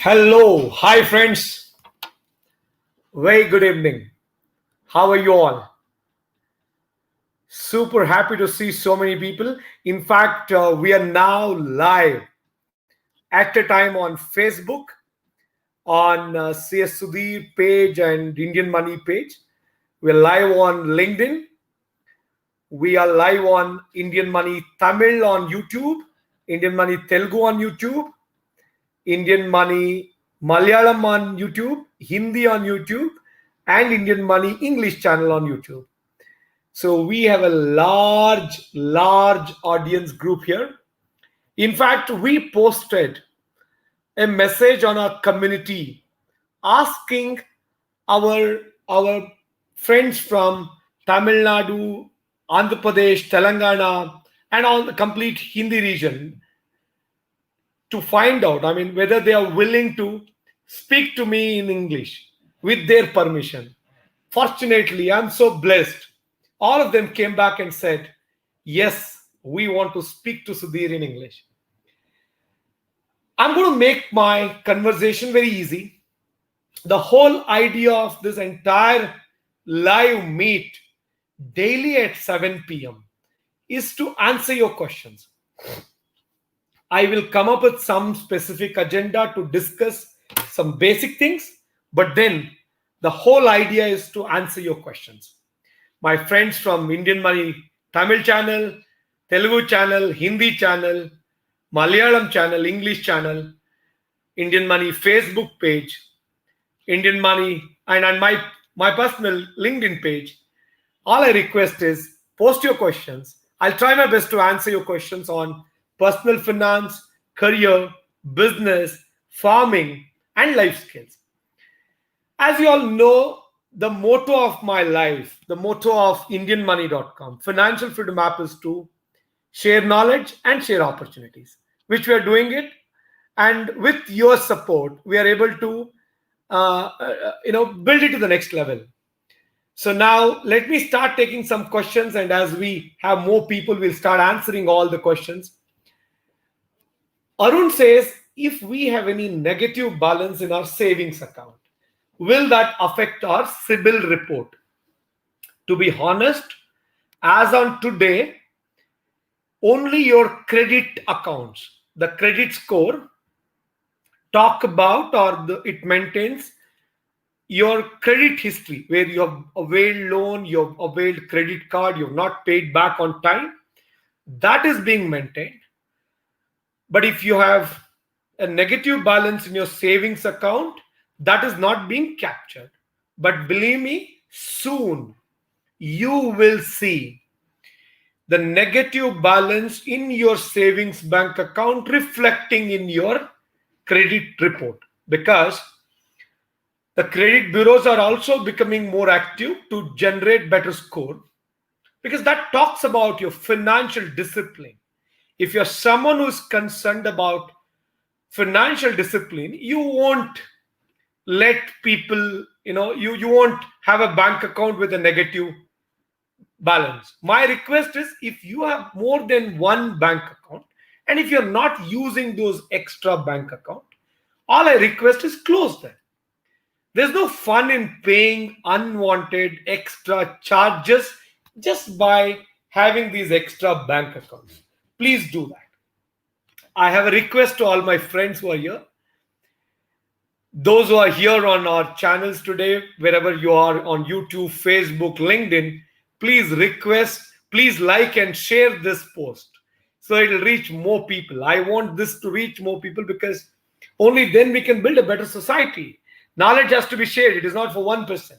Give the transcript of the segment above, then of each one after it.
Hello, hi friends. Very good evening. How are you all? Super happy to see so many people. In fact, we are now live at a time on Facebook, on CS Sudheer page and Indian Money page. We're live on LinkedIn. We are live on Indian Money Tamil on YouTube, Indian Money Telugu on YouTube, Indian Money Malayalam on YouTube, Hindi on YouTube, and Indian Money English channel on YouTube. So we have a large audience group here. In fact, we posted a message on our community asking our friends from Tamil Nadu, Andhra Pradesh, Telangana, and all the complete Hindi region to find out, whether they are willing to speak to me in English with their permission. Fortunately, I'm so blessed. All of them came back and said, yes, we want to speak to Sudheer in English. I'm going to make my conversation very easy. The whole idea of this entire live meet daily at 7 p.m. is to answer your questions. I will come up with some specific agenda to discuss some basic things, but then the whole idea is to answer your questions. My friends from Indian Money Tamil channel, Telugu channel, Hindi channel, Malayalam channel, English channel, Indian Money Facebook page, Indian Money, and on my personal LinkedIn page, all I request is post your questions. I'll try my best to answer your questions on personal finance, career, business, farming, and life skills. As you all know, the motto of my life, the motto of IndianMoney.com, Financial Freedom app, is to share knowledge and share opportunities, which we are doing it. And with your support, we are able to build it to the next level. So now let me start taking some questions, and as we have more people, we'll start answering all the questions. Arun says, if we have any negative balance in our savings account, will that affect our CIBIL report? To be honest, as on today, only your credit accounts, the credit score, talk about it maintains your credit history, where you have availed loan, you have availed credit card, you have not paid back on time. That is being maintained. But if you have a negative balance in your savings account, that is not being captured. But believe me, soon you will see the negative balance in your savings bank account reflecting in your credit report, because the credit bureaus are also becoming more active to generate better score, because that talks about your financial discipline. If you're someone who's concerned about financial discipline, you won't let people, you won't have a bank account with a negative balance. My request is, if you have more than one bank account, and if you're not using those extra bank account, all I request is close them. There's no fun in paying unwanted extra charges just by having these extra bank accounts. Please do that. I have a request to all my friends who are here. Those who are here on our channels today, wherever you are, on YouTube, Facebook, LinkedIn, please like and share this post so it'll reach more people. I want this to reach more people, because only then we can build a better society. Knowledge has to be shared. It is not for one person.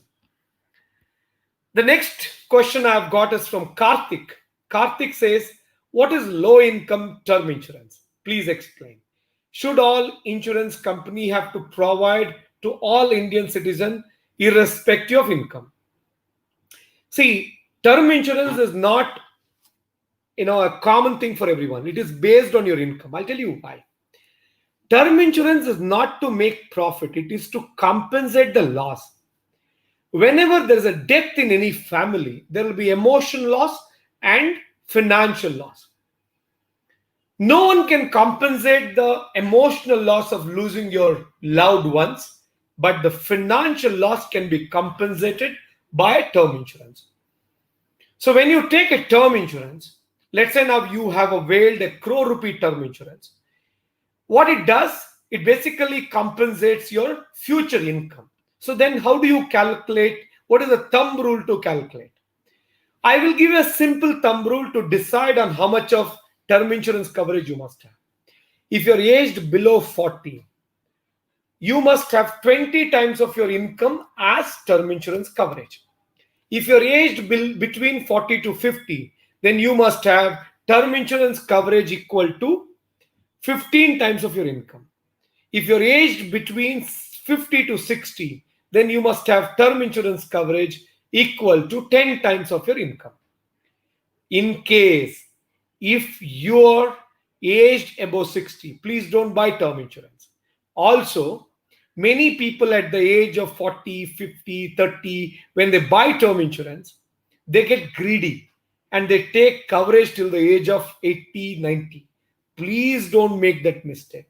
The next question I've got is from Karthik. Karthik says, what is low income term insurance? Please explain. Should all insurance company have to provide to all Indian citizens irrespective of income? See, term insurance is not a common thing for everyone. It is based on your income. I'll tell you why. Term insurance is not to make profit. It is to compensate the loss. Whenever there is a death in any family, there will be emotional loss and financial loss. No one can compensate the emotional loss of losing your loved ones, but the financial loss can be compensated by term insurance. So when you take a term insurance, let's say now you have availed a crore rupee term insurance. What it does, it basically compensates your future income. So then how do you calculate? What is the thumb rule to calculate? I will give you a simple thumb rule to decide on how much of term insurance coverage you must have. If you're aged below 40, you must have 20 times of your income as term insurance coverage. If you're aged between 40 to 50, then you must have term insurance coverage equal to 15 times of your income. If you're aged between 50 to 60, then you must have term insurance coverage equal to 10 times of your income. In case if you're aged above 60, please don't buy term insurance. Also, many people at the age of 40, 50, 30, when they buy term insurance, they get greedy and they take coverage till the age of 80, 90. Please don't make that mistake.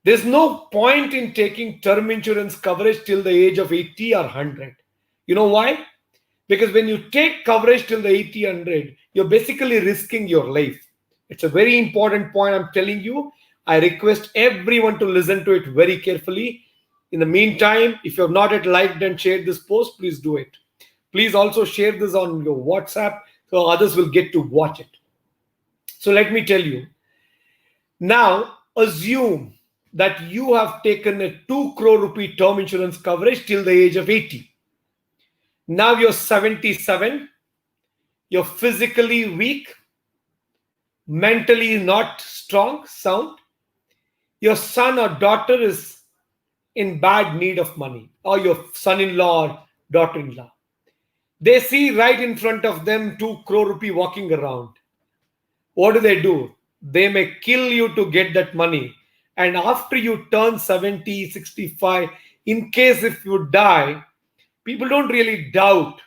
There's no point in taking term insurance coverage till the age of 80 or 100. You know why? Because when you take coverage till the 80, 100, you're basically risking your life. It's a very important point I'm telling you. I request everyone to listen to it very carefully. In the meantime, if you have not yet liked and shared this post, please do it. Please also share this on your WhatsApp so others will get to watch it. So let me tell you. Now, assume that you have taken a 2 crore rupee term insurance coverage till the age of 80. Now you're 77, you're physically weak, mentally not strong, sound. Your son or daughter is in bad need of money, or your son-in-law or daughter-in-law. They see right in front of them 2 crore rupee walking around. What do? They may kill you to get that money. And after you turn 70, 65, in case if you die, people don't really doubt.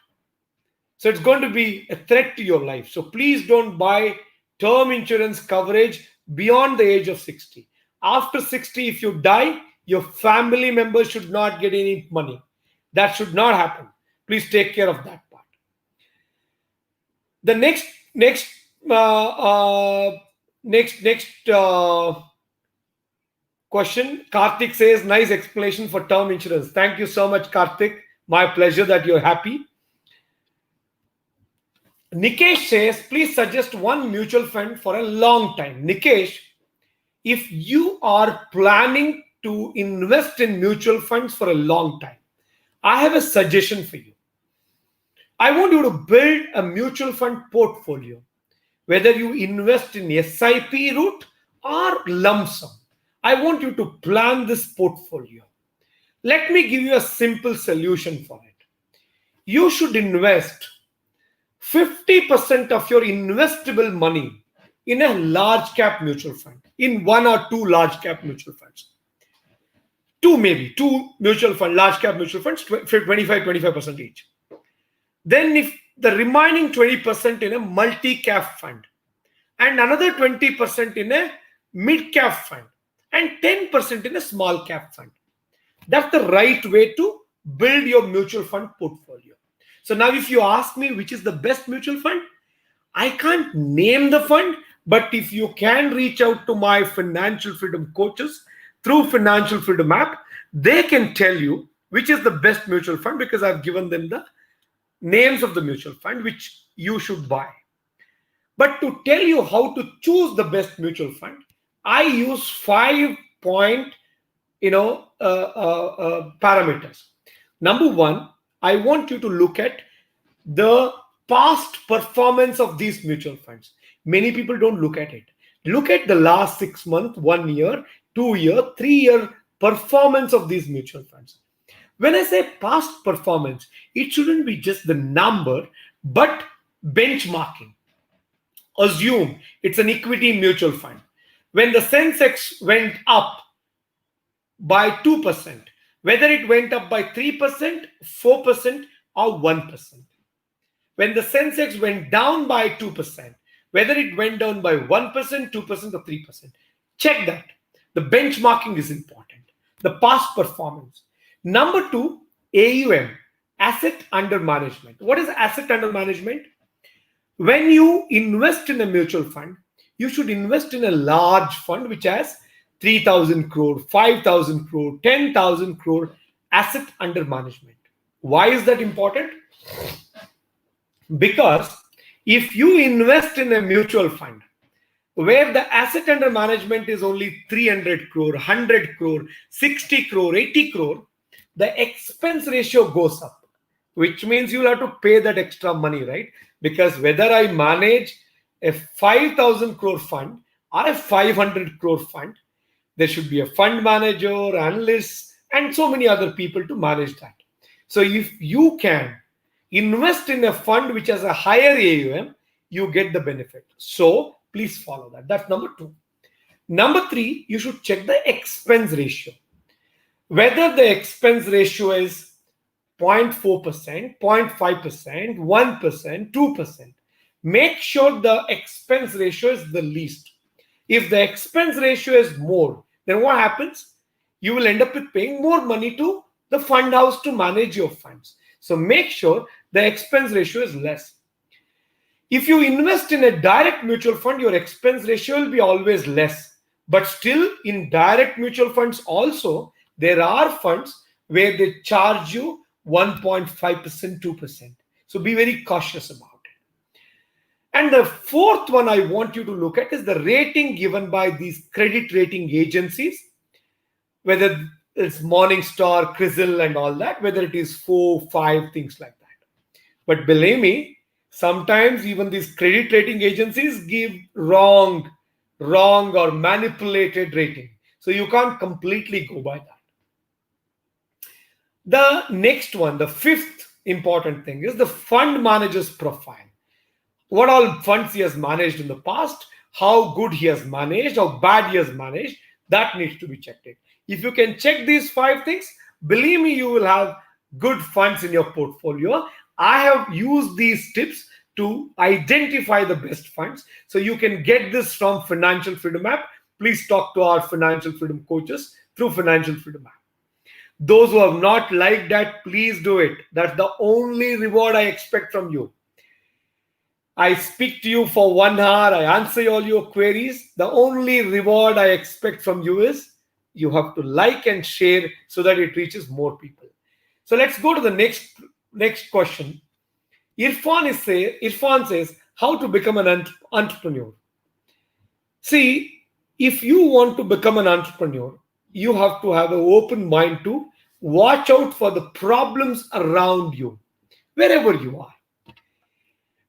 So it's going to be a threat to your life. So please don't buy term insurance coverage beyond the age of 60. After 60, if you die, your family members should not get any money. That should not happen. Please take care of that part. The next question, Karthik says, nice explanation for term insurance. Thank you so much, Karthik. My pleasure that you're happy. Nikesh says, please suggest one mutual fund for a long time. Nikesh, if you are planning to invest in mutual funds for a long time, I have a suggestion for you. I want you to build a mutual fund portfolio, whether you invest in SIP route or lump sum. I want you to plan this portfolio. Let me give you a simple solution for it. You should invest 50% of your investable money in a large cap mutual fund, in 1 or 2 large cap mutual funds. Two mutual fund, large cap mutual funds, 25% each. Then if the remaining 20% in a multi-cap fund, and another 20% in a mid-cap fund, and 10% in a small cap fund. That's the right way to build your mutual fund portfolio. So now if you ask me which is the best mutual fund, I can't name the fund, but if you can reach out to my Financial Freedom coaches through Financial Freedom app, they can tell you which is the best mutual fund, because I've given them the names of the mutual fund which you should buy. But to tell you how to choose the best mutual fund, I use 5 point parameters. Number 1, I want you to look at the past performance of these mutual funds. Many people don't look at it. Look at the last 6 months, 1 year, 2 year, 3 year performance of these mutual funds. When I say past performance, it shouldn't be just the number, but benchmarking. Assume it's an equity mutual fund. When the Sensex went up by 2%, whether it went up by 3%, 4%, or 1%. When the Sensex went down by 2%, whether it went down by 1%, 2%, or 3%. Check that. The benchmarking is important. The past performance. Number 2, AUM, asset under management. What is asset under management? When you invest in a mutual fund, you should invest in a large fund which has 3,000 crore, 5,000 crore, 10,000 crore asset under management. Why is that important? Because if you invest in a mutual fund where the asset under management is only 300 crore, 100 crore, 60 crore, 80 crore, the expense ratio goes up, which means you'll have to pay that extra money, right? Because whether I manage a 5,000 crore fund or a 500 crore fund, there should be a fund manager, analysts, and so many other people to manage that. So if you can invest in a fund which has a higher AUM, you get the benefit. So please follow that. That's number 2. Number 3, you should check the expense ratio. Whether the expense ratio is 0.4%, 0.5%, 1%, 2%. Make sure the expense ratio is the least. If the expense ratio is more, then what happens? You will end up with paying more money to the fund house to manage your funds. So make sure the expense ratio is less. If you invest in a direct mutual fund, your expense ratio will be always less. But still, in direct mutual funds also, there are funds where they charge you 1.5%, 2%. So be very cautious about it. And the 4th one I want you to look at is the rating given by these credit rating agencies, whether it's Morningstar, CRISIL, and all that, whether it is 4, 5, things like that. But believe me, sometimes even these credit rating agencies give wrong or manipulated rating. So you can't completely go by that. The next one, the 5th important thing is the fund manager's profile. What all funds he has managed in the past, how good he has managed, how bad he has managed, that needs to be checked. If you can check these 5 things, believe me, you will have good funds in your portfolio. I have used these tips to identify the best funds. So you can get this from Financial Freedom app. Please talk to our Financial Freedom coaches through Financial Freedom app. Those who have not liked that, please do it. That's the only reward I expect from you. I speak to you for 1 hour. I answer all your queries. The only reward I expect from you is you have to like and share so that it reaches more people. So let's go to the next question. Irfan says, how to become an entrepreneur? See, if you want to become an entrepreneur, you have to have an open mind to watch out for the problems around you, wherever you are.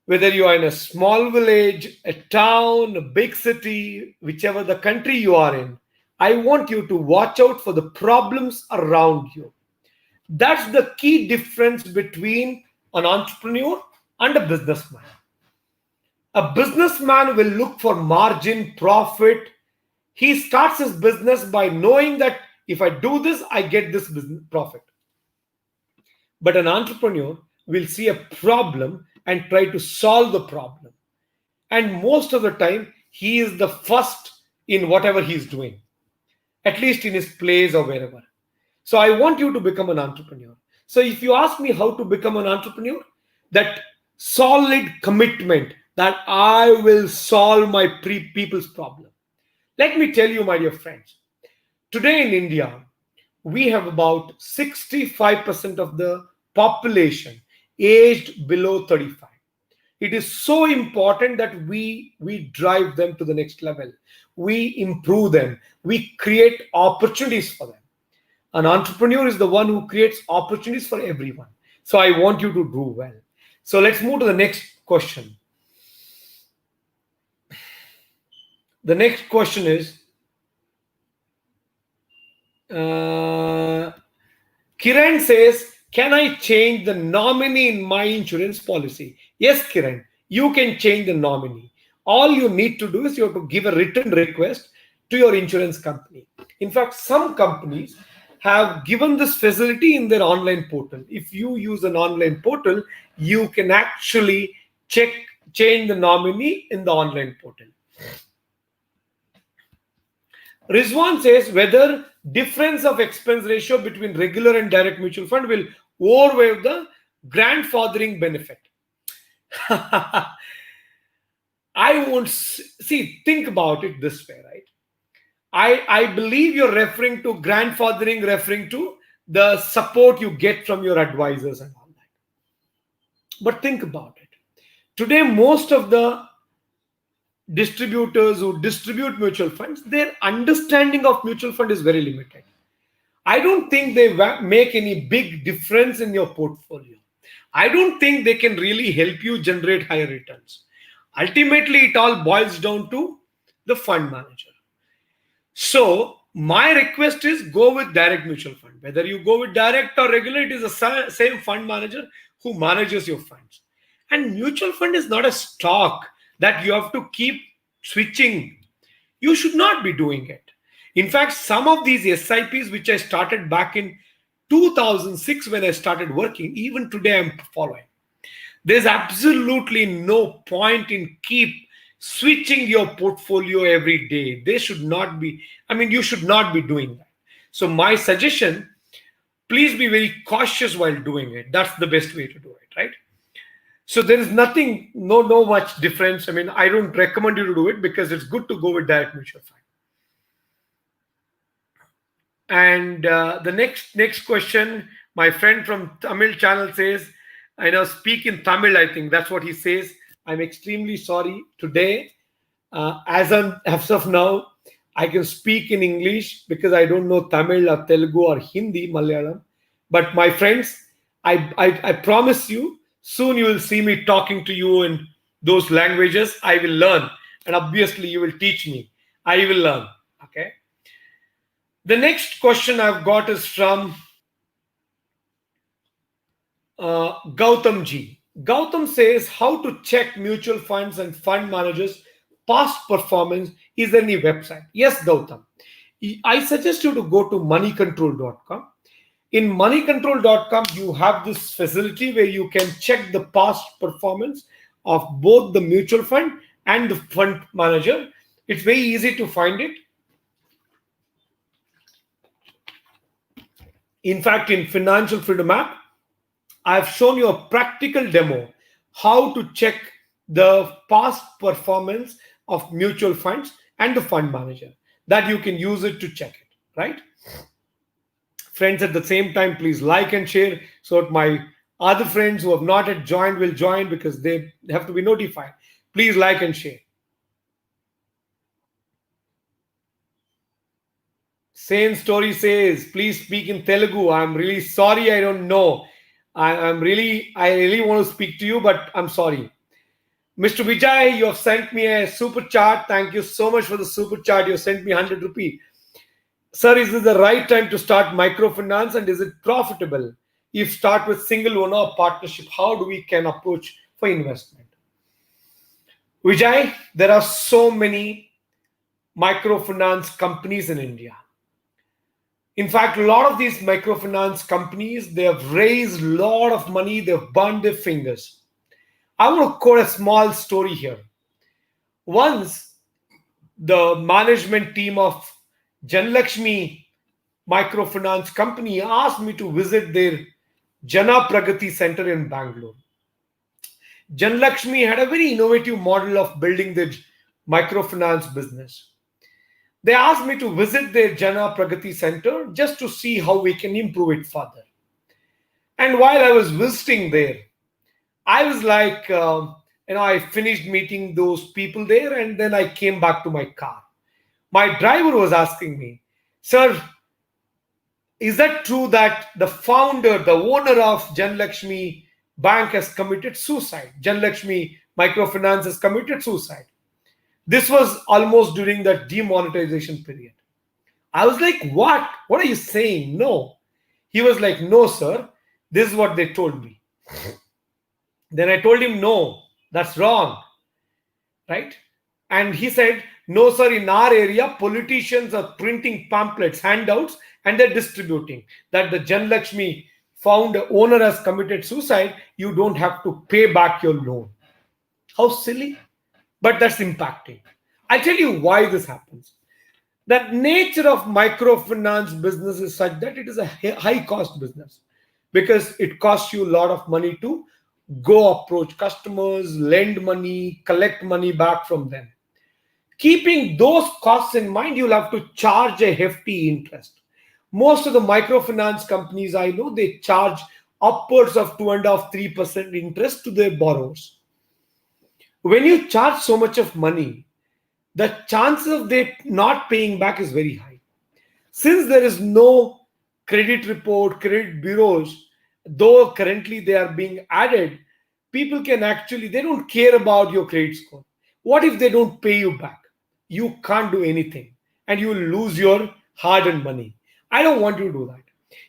Whether you are in a small village, a town, a big city, whichever the country you are in, I want you to watch out for the problems around you. That's the key difference between an entrepreneur and a businessman. A businessman will look for margin, profit. He starts his business by knowing that if I do this, I get this business profit. But an entrepreneur will see a problem and try to solve the problem. And most of the time, he is the first in whatever he's doing, at least in his place or wherever. So I want you to become an entrepreneur. So if you ask me how to become an entrepreneur, that solid commitment that I will solve my people's problem. Let me tell you, my dear friends, today in India, we have about 65% of the population aged below 35. It is so important that we drive them to the next level. We improve them. We create opportunities for them. An entrepreneur is the one who creates opportunities for everyone. So I want you to do well. So let's move to the next question. The next question is, Kiran says, can I change the nominee in my insurance policy? Yes, Kiran, you can change the nominee. All you need to do is you have to give a written request to your insurance company. In fact, some companies have given this facility in their online portal. If you use an online portal, you can actually check change the nominee in the online portal. Rizwan says whether difference of expense ratio between regular and direct mutual fund will overweigh the grandfathering benefit. I won't see. Think about it this way, right? I believe you're referring to grandfathering, referring to the support you get from your advisors and all that. But think about it. Today, most of the distributors who distribute mutual funds, their understanding of mutual fund is very limited. I don't think they make any big difference in your portfolio. I don't think they can really help you generate higher returns. Ultimately, it all boils down to the fund manager. So my request is go with direct mutual fund. Whether you go with direct or regular, it is the same fund manager who manages your funds. And mutual fund is not a stock that you have to keep switching. You should not be doing it. In fact, some of these SIPs which I started back in 2006 when I started working, even today I'm following. There's absolutely no point in keep switching your portfolio every day. They should not be, you should not be doing that. So my suggestion, please be very cautious while doing it. That's the best way to do it, right? So there is nothing, no much difference. I don't recommend you to do it because it's good to go with direct mutual fund. And the next question, my friend from Tamil channel says, speak in Tamil, I think that's what he says. I'm extremely sorry today. As of now, I can speak in English because I don't know Tamil or Telugu or Hindi, Malayalam. But my friends, I promise you, soon you will see me talking to you in those languages. I will learn. And obviously, you will teach me. I will learn. Okay. The next question I've got is from Gautam Ji. Gautam says, how to check mutual funds and fund managers' past performance? Is there any website? Yes, Gautam. I suggest you to go to moneycontrol.com. In moneycontrol.com, you have this facility where you can check the past performance of both the mutual fund and the fund manager. It's very easy to find it. In fact, in Financial Freedom app, I've shown you a practical demo how to check the past performance of mutual funds and the fund manager, that you can use it to check it, right? Friends, at the same time, please like and share so that my other friends who have not yet joined will join because they have to be notified. Please like and share. Same story says, please speak in Telugu. I'm really sorry, I don't know. I really want to speak to you, but I'm sorry. Mr. Vijay, you have sent me a super chat. Thank you so much for the super chat. You sent me 100 rupees. Sir, is this the right time to start microfinance and is it profitable? If start with single owner or partnership, how do we can approach for investment? Vijay, there are so many microfinance companies in India. In fact, a lot of these microfinance companies, they have raised a lot of money, they've burned their fingers. I want to quote a small story here. Once, the management team of Janlakshmi microfinance company asked me to visit their Jana Pragati Center in Bangalore. Janlakshmi had a very innovative model of building their microfinance business. They asked me to visit their Jana Pragati Center just to see how we can improve it further. And while I was visiting there, I was like, I finished meeting those people there and then I came back to my car. My driver was asking me, sir, is that true that the founder, the owner of Janlakshmi Bank has committed suicide? Janlakshmi Microfinance has committed suicide. This was almost during the demonetization period. I was like, what? What are you saying? No. He was like, no, sir. This is what they told me. Then I told him, no, that's wrong. Right? And he said, no, sir, in our area, politicians are printing pamphlets, handouts, and they're distributing that the Janlakshmi owner has committed suicide. You don't have to pay back your loan. How silly, but that's impacting. I'll tell you why this happens. The nature of microfinance business is such that it is a high cost business because it costs you a lot of money to go approach customers, lend money, collect money back from them. Keeping those costs in mind, you'll have to charge a hefty interest. Most of the microfinance companies I know, they charge upwards of 2.5%, 3% interest to their borrowers. When you charge so much of money, the chances of they not paying back is very high. Since there is no credit report, credit bureaus, though currently they are being added, people can actually, they don't care about your credit score. What if they don't pay you back? You can't do anything and you will lose your hard-earned money. I don't want you to do that.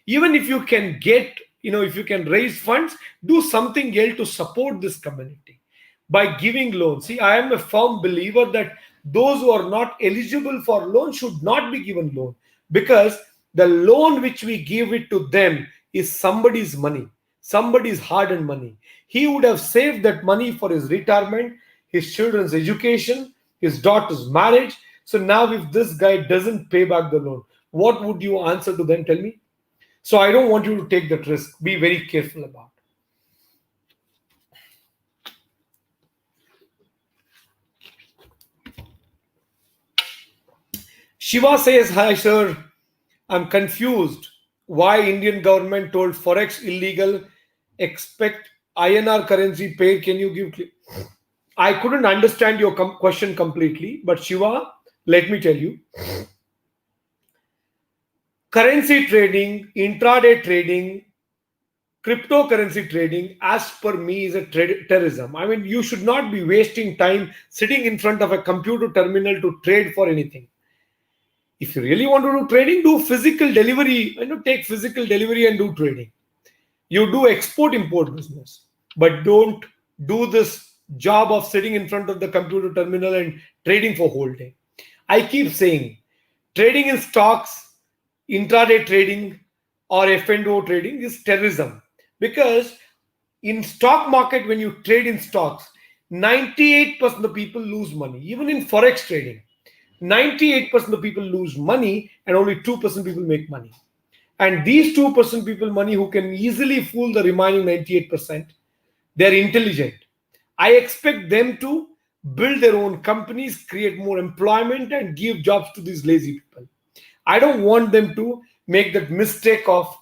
Even if you can get, if you can raise funds, do something else to support this community by giving loans. See, I am a firm believer that those who are not eligible for loan should not be given loan, because the loan which we give it to them is somebody's money, somebody's hard-earned money. He would have saved that money for his retirement, his children's education, his daughter's marriage. So now if this guy doesn't pay back the loan, what would you answer to them? Tell me. So I don't want you to take that risk. Be very careful about it. Shiva says, hi sir, I'm confused why Indian government told forex illegal, expect INR currency paid. Can you give? I couldn't understand your question completely, but Shiva, let me tell you. Currency trading, intraday trading, cryptocurrency trading, as per me, is a terrorism. I mean, you should not be wasting time sitting in front of a computer terminal to trade for anything. If you really want to do trading, do physical delivery, take physical delivery and do trading. You do export-import business, but don't do this job of sitting in front of the computer terminal and trading for whole day. I keep saying, trading in stocks, intraday trading or F&O trading is terrorism, because in stock market, when you trade in stocks, 98% of the people lose money. Even in forex trading, 98% of people lose money and only 2% people make money. And these 2% people money who can easily fool the remaining 98%, they're intelligent. I expect them to build their own companies, create more employment and give jobs to these lazy people. I don't want them to make that mistake of,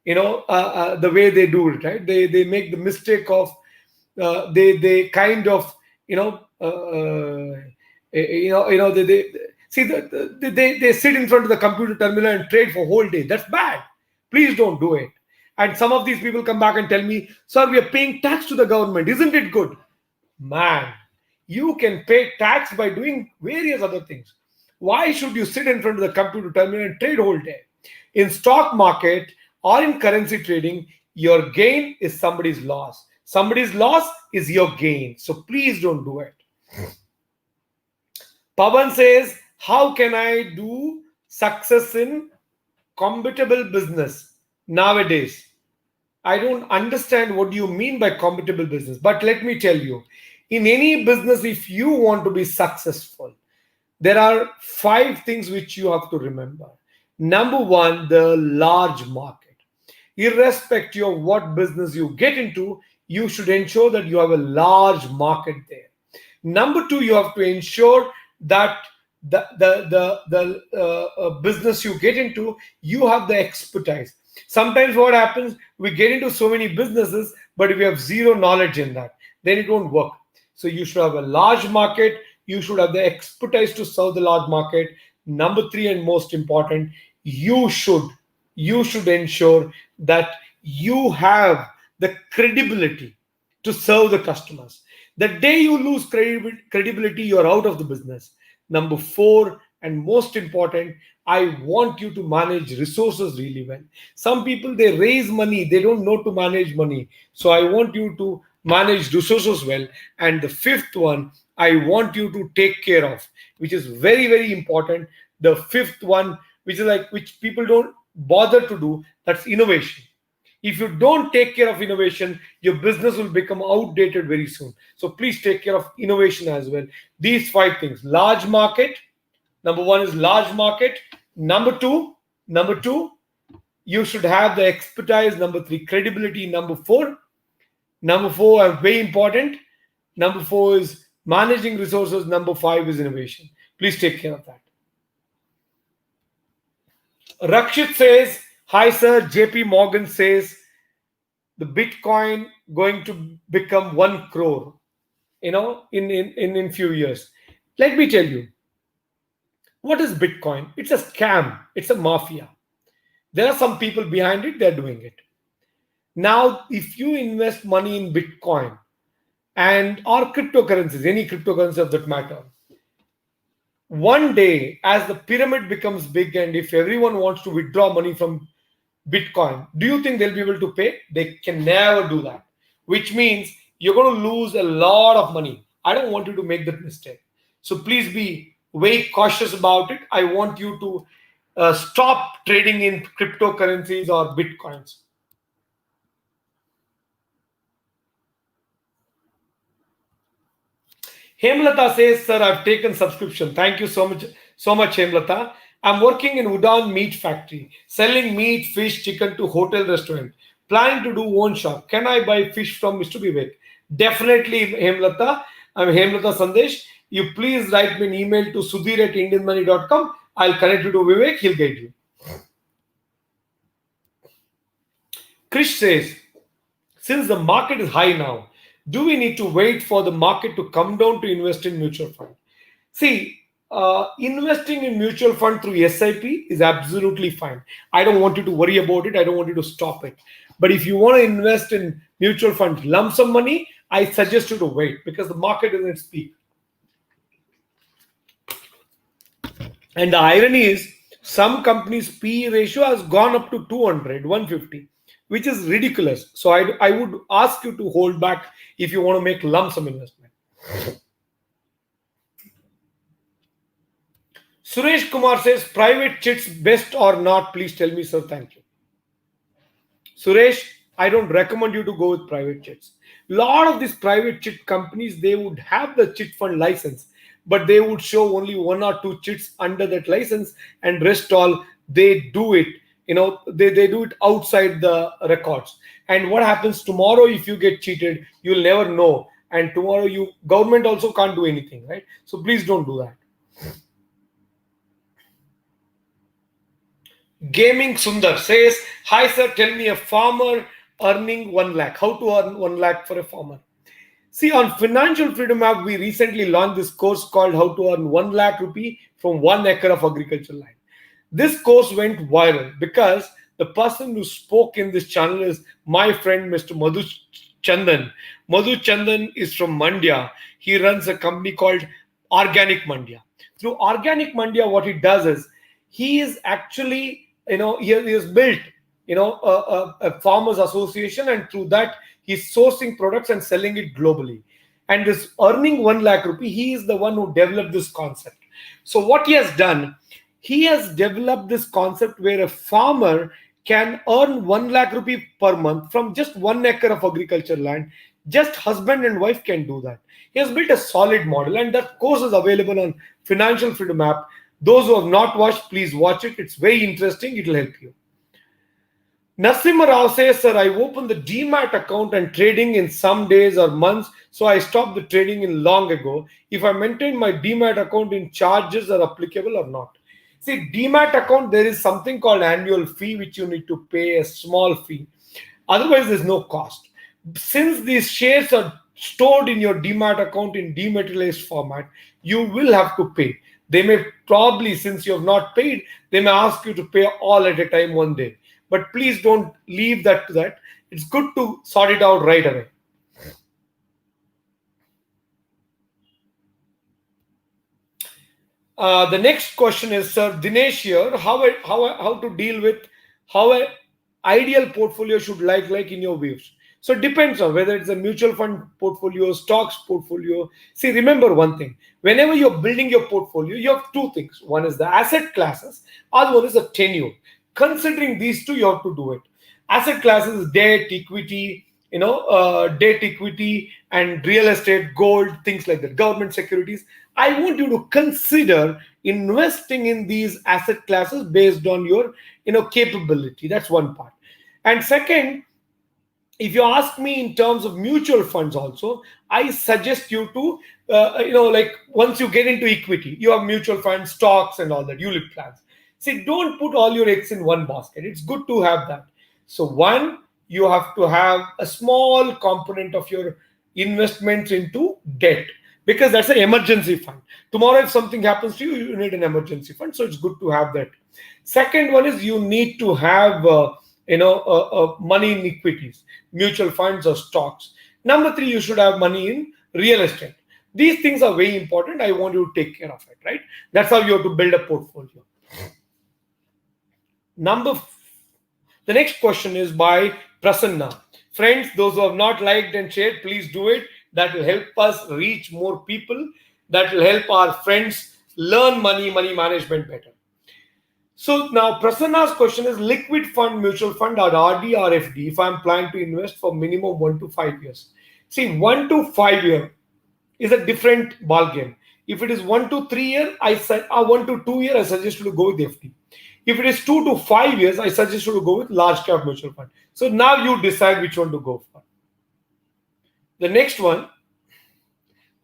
the way they do it, right? They make the mistake of, they kind of, they sit in front of the computer terminal and trade for whole day. That's bad. Please don't do it. And some of these people come back and tell me, sir, we are paying tax to the government. Isn't it good? Man, you can pay tax by doing various other things. Why should you sit in front of the computer terminal and trade whole day? In stock market or in currency trading, your gain is somebody's loss. Somebody's loss is your gain. So please don't do it. Pavan says, how can I do success in compatible business nowadays? I don't understand what you mean by compatible business, but let me tell you, in any business, if you want to be successful, there are 5 things which you have to remember. Number 1, the large market. Irrespective of what business you get into, you should ensure that you have a large market there. Number 2, you have to ensure that the business you get into, you have the expertise. Sometimes what happens, we get into so many businesses, but we have zero knowledge in that. Then it won't work. So you should have a large market. You should have the expertise to serve the large market. Number 3, and most important, you should ensure that you have the credibility to serve the customers. The day you lose credibility, you're out of the business. Number 4, and most important, I want you to manage resources really well. Some people, they raise money, they don't know to manage money. So I want you to manage resources well. And the 5th one, I want you to take care of, which is very, very important. The 5th one, which people don't bother to do, that's innovation. If you don't take care of innovation, your business will become outdated very soon. So please take care of innovation as well. These 5 things: large market. Number one is large market. Number two, you should have the expertise. Number three, credibility. Number four, very important. Number four is managing resources. Number five is innovation. Please take care of that. Rakshit says, hi sir, JP Morgan says the Bitcoin going to become 1 crore, in few years. Let me tell you, what is Bitcoin? It's a scam. It's a mafia. There are some people behind it. They're doing it. Now, if you invest money in Bitcoin or cryptocurrencies, any cryptocurrency of that matter, one day, as the pyramid becomes big and if everyone wants to withdraw money from Bitcoin, do you think they'll be able to pay? They can never do that, which means you're going to lose a lot of money. I don't want you to make that mistake. So please be very cautious about it. I want you to stop trading in cryptocurrencies or Bitcoins. Hemlata says, sir, I've taken subscription. Thank you so much, Hemlata. I'm working in Udon meat factory, selling meat, fish, chicken to hotel restaurant. Planning to do own shop. Can I buy fish from Mr. Vivek? Definitely, Hemlata. I'm Hemlata Sandesh. You please write me an email to Sudheer@IndianMoney.com. I'll connect you to Vivek. He'll guide you. Krish says, since the market is high now, do we need to wait for the market to come down to invest in mutual fund? See, investing in mutual fund through SIP is absolutely fine. I don't want you to worry about it. I don't want you to stop it. But if you want to invest in mutual fund lump sum money, I suggest you to wait because the market is at its peak. And the irony is, some companies' PE ratio has gone up to 200, 150, which is ridiculous. So I would ask you to hold back if you want to make lump sum investment. Suresh Kumar says, private chits best or not? Please tell me, sir. Thank you. Suresh, I don't recommend you to go with private chits. A lot of these private chit companies, they would have the chit fund license, but they would show only 1 or 2 chits under that license, and rest all, they do it. They do it outside the records. And what happens tomorrow if you get cheated? You'll never know. And tomorrow government also can't do anything, right? So please don't do that. Gaming Sundar says, hi sir, tell me a farmer earning 1 lakh. How to earn 1 lakh for a farmer? See, on Financial Freedom app, we recently launched this course called How to Earn 1 lakh rupee from 1 acre of agricultural land. This course went viral because the person who spoke in this channel is my friend, Mr. Madhu Chandan. Madhu Chandan is from Mandya. He runs a company called Organic Mandya. Through Organic Mandya, what he does is he is actually, he has built, a farmers association, and through that, he's sourcing products and selling it globally. And this earning 1 lakh rupee, he is the one who developed this concept. So what he has done, he has developed this concept where a farmer can earn 1 lakh rupee per month from just 1 acre of agriculture land. Just husband and wife can do that. He has built a solid model, and that course is available on Financial Freedom app. Those who have not watched, please watch it. It's very interesting. It will help you. Nasimha Rao says, sir, I opened the Demat account and trading in some days or months, so I stopped the trading in long ago. If I maintain my Demat account, in charges are applicable or not? See, Demat account, there is something called annual fee, which you need to pay a small fee. Otherwise, there's no cost. Since these shares are stored in your Demat account in dematerialized format, you will have to pay. They may probably, since you have not paid, they may ask you to pay all at a time one day. But please don't leave that to that. It's good to sort it out right away. The next question is, sir, Dinesh here, how to deal with how an ideal portfolio should like in your views. So it depends on whether it's a mutual fund portfolio, stocks portfolio. See, remember one thing. Whenever you're building your portfolio, you have 2 things. One is the asset classes, other one is a tenure. Considering these 2, you have to do it. Asset classes, debt, equity, debt, equity, and real estate, gold, things like that, government securities. I want you to consider investing in these asset classes based on your, capability. That's one part. And second, if you ask me in terms of mutual funds also, I suggest you to, like once you get into equity, you have mutual funds, stocks, and all that, ULIP plans. See, don't put all your eggs in one basket. It's good to have that. So one, you have to have a small component of your investments into debt, because that's an emergency fund. Tomorrow, if something happens to you, you need an emergency fund. So it's good to have that. Second one is you need to have money in equities, mutual funds or stocks. Number three, you should have money in real estate. These things are very important. I want you to take care of it, right? That's how you have to build a portfolio. The next question is by Prasanna. Friends, those who have not liked and shared, please do it. That will help us reach more people. That will help our friends learn money management better. So now Prasanna's question is liquid fund, mutual fund, or RD or FD if I'm planning to invest for minimum 1 to 5 years. See, 1 to 5 year is a different ball game. If it is 1 to 3 year, 1 to 2 year, I suggest you to go with FD. If it is 2 to 5 years, I suggest you to go with large cap mutual fund. So now you decide which one to go for. The next one,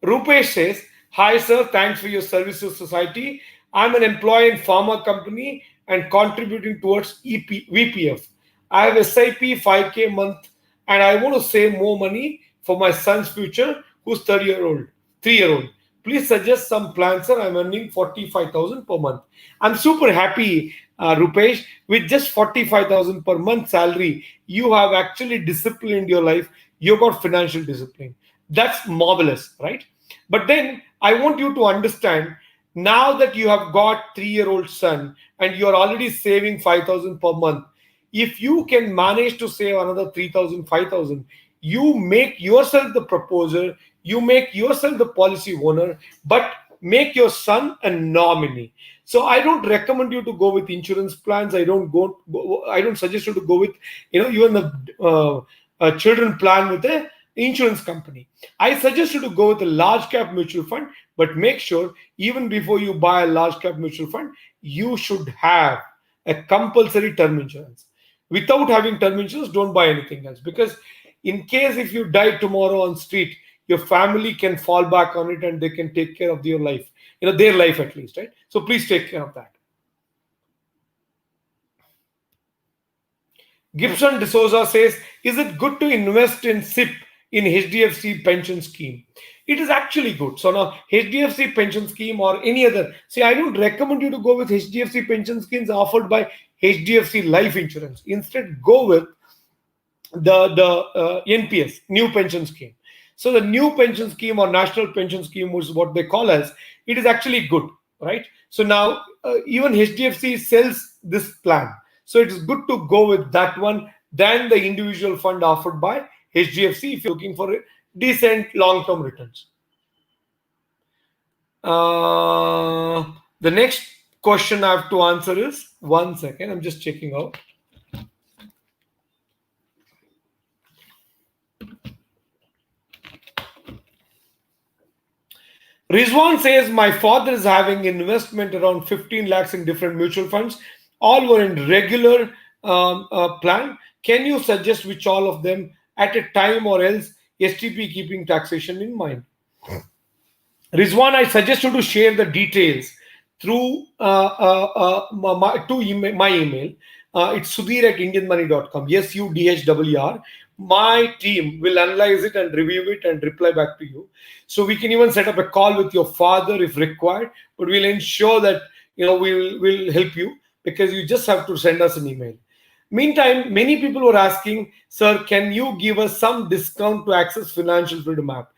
Rupesh says, hi sir, thanks for your service to society. I'm an employee in pharma company and contributing towards VPF. I have SIP 5K month and I want to save more money for my son's future, who's 3-year-old. Please suggest some plan, sir. I'm earning 45,000 per month. I'm super happy, Rupesh. With just 45,000 per month salary, you have actually disciplined your life. You got financial discipline. That's marvelous, right? But then I want you to understand, now that you have got 3-year-old son and you're already saving 5,000 per month, if you can manage to save another 3,000, 5,000, you make yourself the proposer, you make yourself the policy owner, but make your son a nominee. So I don't recommend you to go with insurance plans. I don't suggest you to go with, even the children plan with a insurance company. I suggest you to go with a large cap mutual fund, but make sure even before you buy a large cap mutual fund, you should have a compulsory term insurance. Without having term insurance, don't buy anything else, because in case if you die tomorrow on street, your family can fall back on it and they can take care of your life, their life at least, right? So please take care of that. Gibson D'Souza says, is it good to invest in SIP in HDFC Pension Scheme? It is actually good. So now HDFC Pension Scheme or any other, see, I don't recommend you to go with HDFC Pension Schemes offered by HDFC Life Insurance. Instead, go with the NPS, New Pension Scheme. So the New Pension Scheme or National Pension Scheme is what they call as, it is actually good, right? So now even HDFC sells this plan. So it is good to go with that one than the individual fund offered by HDFC if you're looking for decent long-term returns. The next question I have to answer is, one second, I'm just checking out. Rizwan says, my father is having investment around 15 lakhs in different mutual funds. All were in regular plan. Can you suggest which all of them at a time, or else STP keeping taxation in mind? Rizwan, I suggest you to share the details through my email. It's Sudheer at IndianMoney.com. SUDHWR. My team will analyze it and review it and reply back to you. So we can even set up a call with your father if required, but we'll ensure that we'll help you, because you just have to send us an email. Meantime, many people were asking, sir, can you give us some discount to access Financial Freedom app?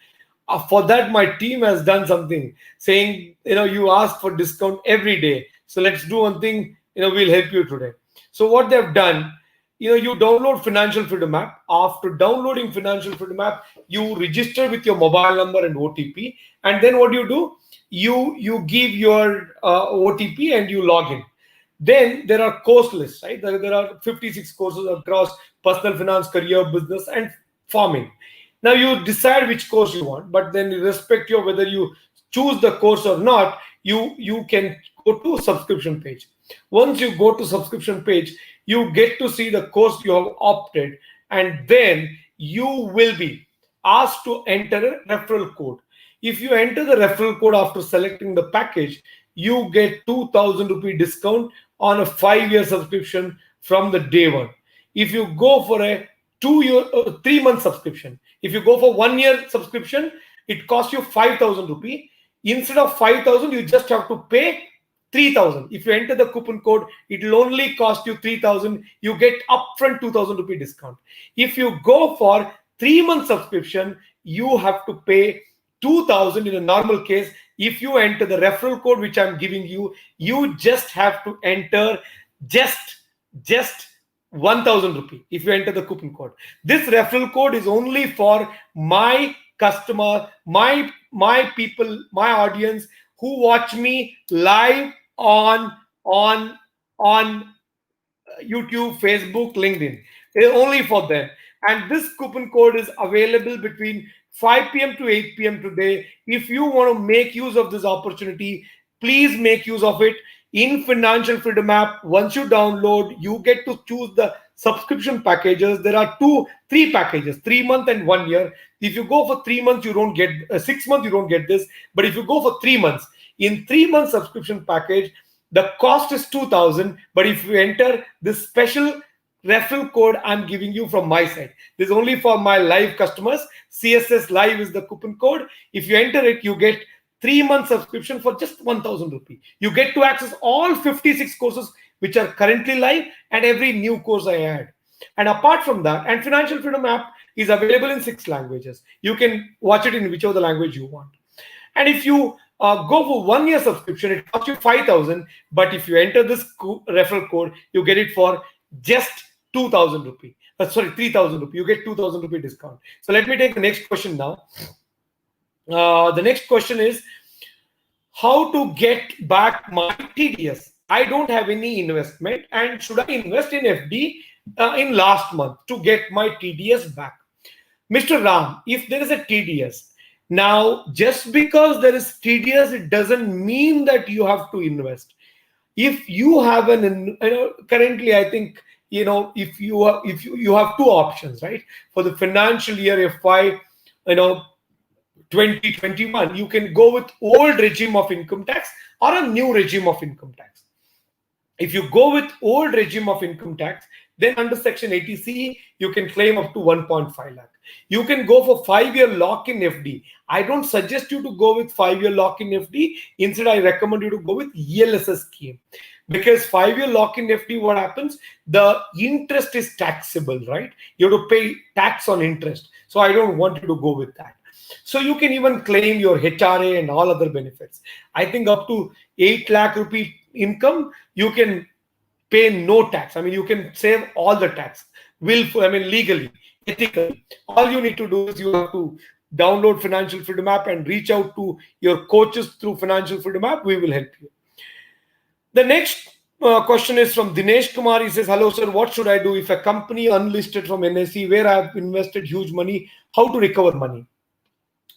For that, my team has done something, saying, you ask for discount every day. So let's do one thing, we'll help you today. So what they've done, you download Financial Freedom app. After downloading Financial Freedom app, you register with your mobile number and OTP. And then what you do, you give your OTP and you log in. Then there are course lists, right? There are 56 courses across personal finance, career, business, and farming. Now you decide which course you want, but then irrespective of whether you choose the course or not, you can go to subscription page. Once you go to subscription page, you get to see the course you have opted, and then you will be asked to enter a referral code. If you enter the referral code after selecting the package, you get 2000 rupee discount on a 5-year subscription from the day one. If you go for a 3-month subscription, if you go for 1-year subscription, it costs you 5000 rupee. Instead of 5000, you just have to pay 3000. If you enter the coupon code, it will only cost you 3000. You get upfront 2000 rupee discount. If you go for 3-month subscription, you have to pay 2000 in a normal case. If you enter the referral code which I'm giving you, you just have to enter just 1000 rupee if you enter the coupon code. This referral code is only for my customer, my people, my audience who watch me live on YouTube, Facebook, LinkedIn. It's only for them. And this coupon code is available between 5 p.m. to 8 p.m. today. If you want to make use of this opportunity, please make use of it. In Financial Freedom app, once you download, you get to choose the subscription packages. There are 3 packages, 3-month and 1 year. If you go for 3 months, you don't get 6 months, you don't get this. But if you go for 3 months, in 3-month subscription package, the cost is 2000. But if you enter this special referral code I'm giving you from my side, this is only for my live customers. CSS Live is the coupon code. If you enter it, you get 3-month subscription for just 1000 rupee. You get to access all 56 courses which are currently live and every new course I add. And apart from that, and Financial Freedom app is available in 6 languages. You can watch it in whichever language you want. And if you go for 1-year subscription, it costs you 5000. But if you enter this referral code, you get it for just 2000 rupee. 3000 rupee. You get 2000 rupee discount. So let me take the next question now. The next question is how to get back my TDS. I don't have any investment, and should I invest in FD in last month to get my TDS back? Mr. Ram, if there is a TDS, now just because there is TDS, it doesn't mean that you have to invest. If you have currently, I think, if you have 2 options, right? For the financial year FY, 2021, you can go with old regime of income tax or a new regime of income tax. If you go with old regime of income tax, then under section 80C, you can claim up to 1.5 lakh. You can go for 5-year lock-in FD. I don't suggest you to go with 5-year lock-in FD. Instead, I recommend you to go with ELSS scheme. Because 5-year lock-in FD, what happens? The interest is taxable, right? You have to pay tax on interest. So I don't want you to go with that. So you can even claim your HRA and all other benefits. I think up to 8 lakh rupee income, you can pay no tax. I mean, you can save all the tax. Legally, ethically. All you need to do is you have to download Financial Freedom app and reach out to your coaches through Financial Freedom app. We will help you. The next question is from Dinesh Kumar. He says, hello, sir. What should I do if a company unlisted from NSE where I have invested huge money, how to recover money?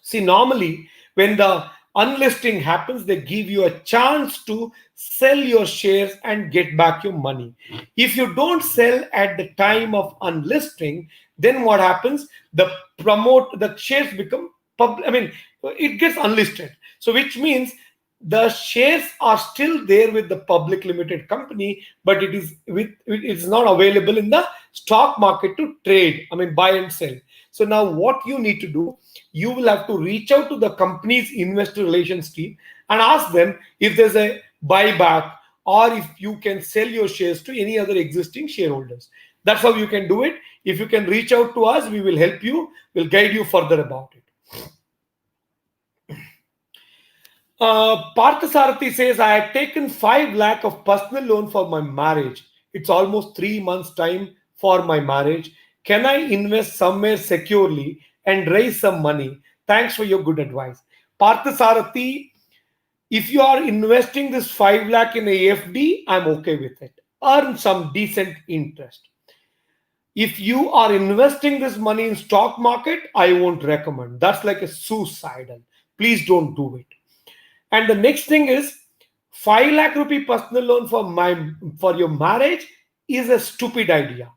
See, normally when the unlisting happens, they give you a chance to sell your shares and get back your money. If you don't sell at the time of unlisting, then what happens? The shares become it gets unlisted. So which means the shares are still there with the public limited company, but it is not available in the stock market to trade, buy and sell. So now what you need to do, you will have to reach out to the company's investor relations team and ask them if there's a buyback or if you can sell your shares to any other existing shareholders. That's how you can do it. If you can reach out to us, we will help you. We'll guide you further about it. Parthasarathi says, I had taken 5 lakh of personal loan for my marriage. It's almost 3 months time for my marriage. Can I invest somewhere securely and raise some money? Thanks for your good advice. Parthasarathi, If you are investing this 5 lakh in a AFD, I'm okay with it. Earn some decent interest. If you are investing this money in stock market, I won't recommend. That's like a suicidal. Please don't do it. And the next thing is 5 lakh rupee personal loan for your marriage is a stupid idea.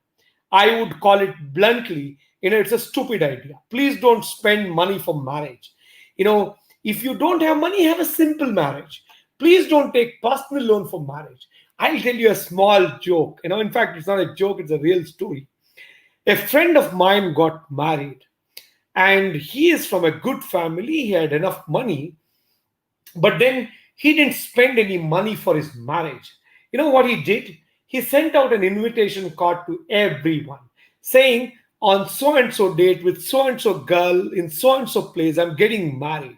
I would call it bluntly, it's a stupid idea. Please don't spend money for marriage. If you don't have money, have a simple marriage. Please don't take personal loan for marriage. I'll tell you a small joke. In fact, it's not a joke, it's a real story. A friend of mine got married, and he is from a good family. He had enough money, but then he didn't spend any money for his marriage. You know what he did? He sent out an invitation card to everyone saying, on so and so date with so and so girl in so and so place, I'm getting married.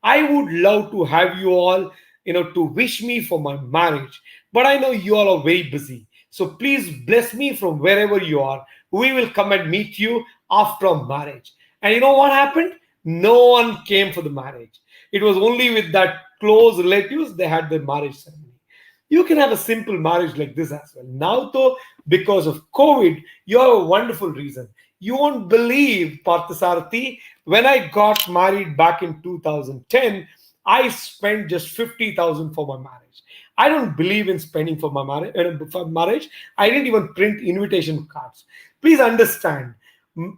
I would love to have you all, to wish me for my marriage. But I know you all are very busy. So please bless me from wherever you are. We will come and meet you after marriage. And you know what happened? No one came for the marriage. It was only with that close relatives they had the marriage ceremony. You can have a simple marriage like this as well. Now, though, because of COVID, you have a wonderful reason. You won't believe, Parthasarathi, when I got married back in 2010, I spent just 50,000 for my marriage. I don't believe in spending for my marriage. I didn't even print invitation cards. Please understand,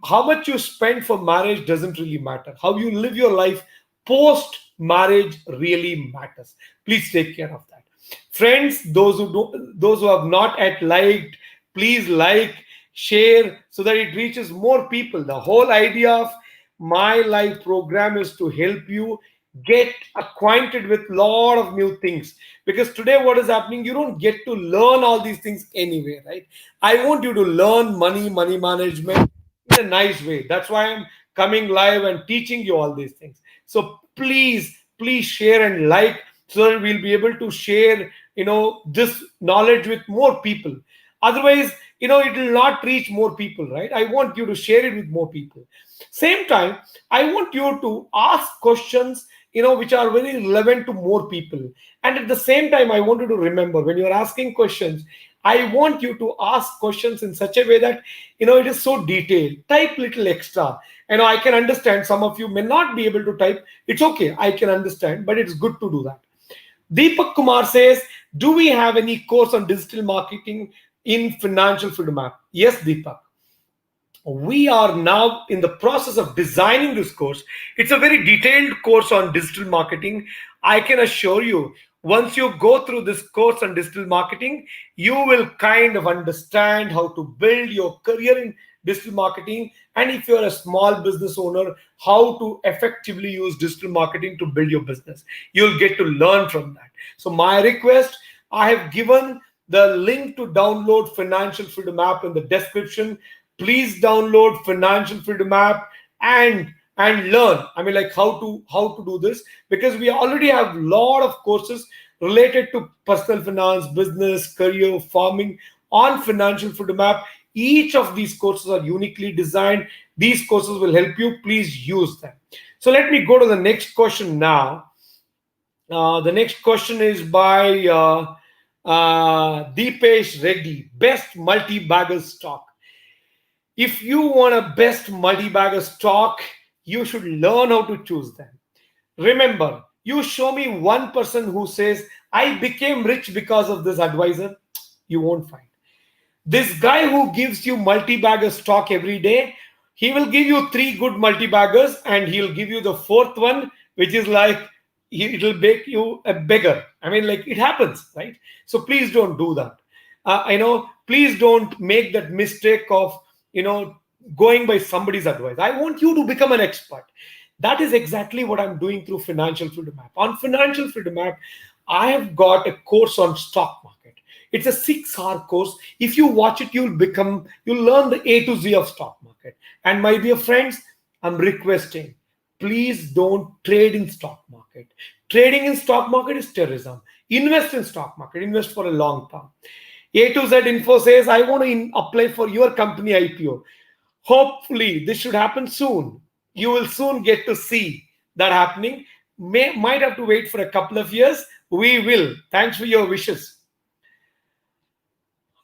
how much you spend for marriage doesn't really matter. How you live your life post marriage really matters. Please take care of that. Friends, those who have not yet liked, please like, share, so that it reaches more people. The whole idea of my life program is to help you get acquainted with a lot of new things, because today what is happening, you don't get to learn all these things anyway, right? I want you to learn money management in a nice way. That's why I'm coming live and teaching you all these things. So please share and like, so that we'll be able to share this knowledge with more people. Otherwise, it will not reach more people, right? I want you to share it with more people. Same time, I want you to ask questions which are very relevant to more people. And at the same time, I want you to remember, when you're asking questions, I want you to ask questions in such a way that it is so detailed. Type little extra. I can understand some of you may not be able to type. It's okay, I can understand, but it's good to do that. Deepak Kumar says, do we have any course on digital marketing in Financial Freedom app? Yes, Deepak. We are now in the process of designing this course. It's a very detailed course on digital marketing. I can assure you, once you go through this course on digital marketing, you will kind of understand how to build your career in digital marketing. And if you're a small business owner, how to effectively use digital marketing to build your business. You'll get to learn from that. So my request, I have given the link to download Financial Freedom app in the description. Please download Financial Freedom app and learn. How to do this, because we already have a lot of courses related to personal finance, business, career, farming on Financial Freedom app. Each of these courses are uniquely designed. These courses will help you. Please use them. So let me go to the next question now. The next question is by Deepesh Reddy. Best multi-bagger stock. If you want a best multi-bagger stock, you should learn how to choose them. Remember, you show me one person who says, I became rich because of this advisor, you won't find. This guy who gives you multi-bagger stock every day, he will give you 3 good multi-baggers and he'll give you the 4th one, which is like, it'll make you a beggar. It happens, right? So please don't do that. Please don't make that mistake of, going by somebody's advice. I want you to become an expert. That is exactly what I'm doing through Financial Freedom app. On Financial Freedom app, I have got a course on stock market. It's a 6-hour course. If you watch it, you'll learn the A to Z of stock market. And my dear friends, I'm requesting, please don't trade in stock market. Trading in stock market is terrorism. Invest in stock market. Invest for a long term. A to Z Info says, I want to apply for your company IPO. Hopefully, this should happen soon. You will soon get to see that happening. might have to wait for a couple of years. We will. Thanks for your wishes.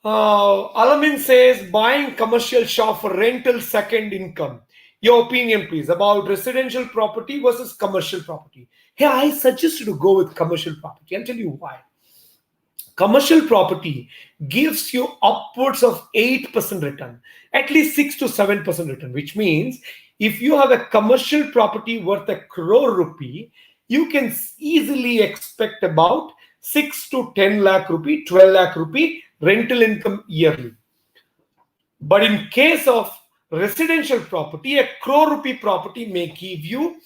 Alamin says buying commercial shop for rental second income. Your opinion, please, about residential property versus commercial property. Hey, I suggest you to go with commercial property. I'll tell you why. Commercial property gives you upwards of 8% return, at least 6 to 7% return, which means if you have a commercial property worth a crore rupee, you can easily expect about 6 to 10 lakh rupee, 12 lakh rupee rental income yearly. But in case of residential property, a crore rupee property may give you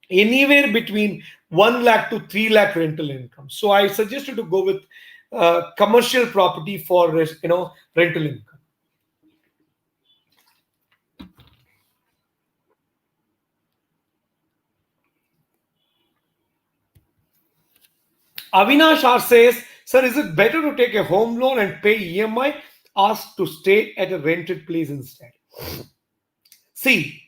anywhere between 1 lakh to 3 lakh rental income. So I suggest you to go with commercial property for rental income. Avinash R says, sir, is it better to take a home loan and pay EMI or to stay at a rented place instead? See,